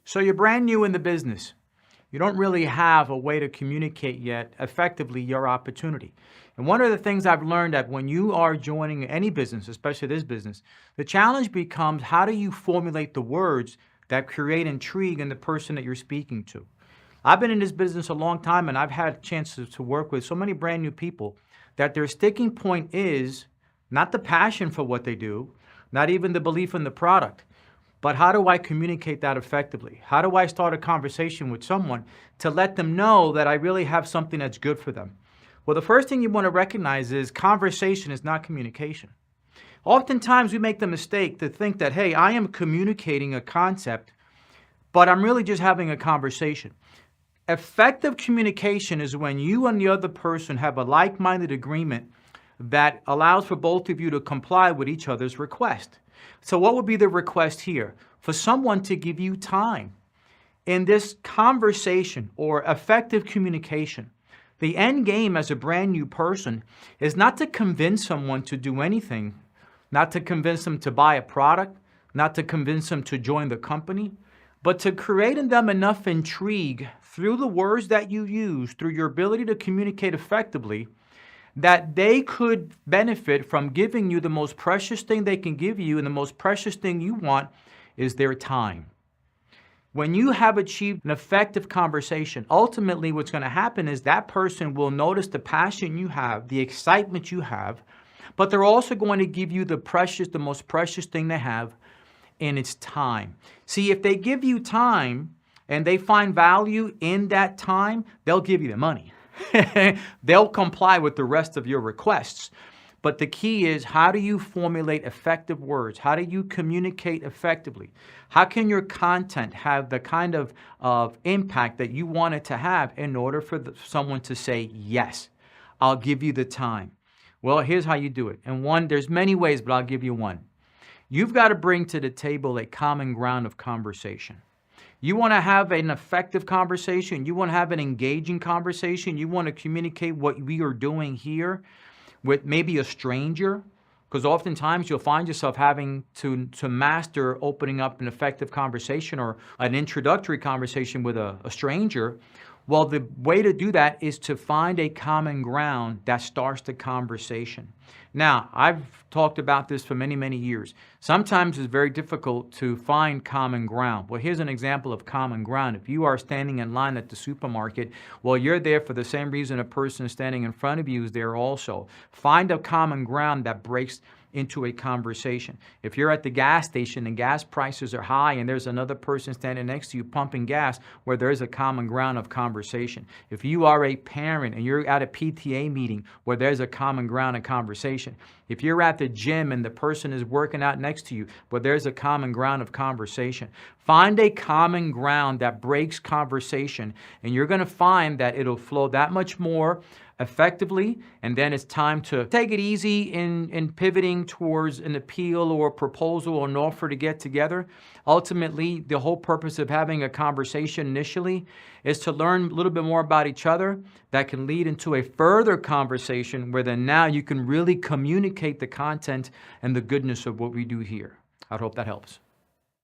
So you're brand new in the business. You don't really have a way to communicate yet effectively your opportunity. And one of the things I've learned that when you are joining any business, especially this business, the challenge becomes how do you formulate the words that create intrigue in the person that you're speaking to? I've been in this business a long time and I've had chances to work with so many brand new people that their sticking point is not the passion for what they do, not even the belief in the product. But how do I communicate that effectively? How do I start a conversation with someone to let them know that I really have something that's good for them? Well, the first thing you want to recognize is conversation is not communication. Oftentimes we make the mistake to think that, hey, I am communicating a concept, but I'm really just having a conversation. Effective communication is when you and the other person have a like-minded agreement that allows for both of you to comply with each other's request. So what would be the request here? For someone to give you time. In this conversation or effective communication, the end game as a brand new person is not to convince someone to do anything, not to convince them to buy a product, not to convince them to join the company, but to create in them enough intrigue through the words that you use, through your ability to communicate effectively, that they could benefit from giving you the most precious thing they can give you, and the most precious thing you want is their time. When you have achieved an effective conversation, ultimately what's going to happen is that person will notice the passion you have, the excitement you have, but they're also going to give you the most precious thing they have, and it's time. See, if they give you time and they find value in that time, they'll give you the money. They'll comply with the rest of your requests. But the key is, how do you formulate effective words? How do you communicate effectively? How can your content have the kind of impact that you want it to have in order for someone to say, yes, I'll give you the time? Well, here's how you do it. And there's many ways, but I'll give you one. You've got to bring to the table a common ground of conversation. You want to have an effective conversation. You want to have an engaging conversation. You want to communicate what we are doing here with maybe a stranger, because oftentimes you'll find yourself having to master opening up an effective conversation or an introductory conversation with a stranger. Well, the way to do that is to find a common ground that starts the conversation. Now, I've talked about this for many, many years. Sometimes it's very difficult to find common ground. Well, here's an example of common ground. If you are standing in line at the supermarket, well, you're there for the same reason a person standing in front of you is there also. Find a common ground that breaks into a conversation. If you're at the gas station and gas prices are high and there's another person standing next to you pumping gas, where there's a common ground of conversation. If you are a parent and you're at a PTA meeting where there's a common ground of conversation. If you're at the gym and the person is working out next to you, where there's a common ground of conversation. Find a common ground that breaks conversation, and you're going to find that it'll flow that much more effectively, and then it's time to take it easy in pivoting towards an appeal or a proposal or an offer to get together. Ultimately, the whole purpose of having a conversation initially is to learn a little bit more about each other that can lead into a further conversation where then now you can really communicate the content and the goodness of what we do here. I hope that helps.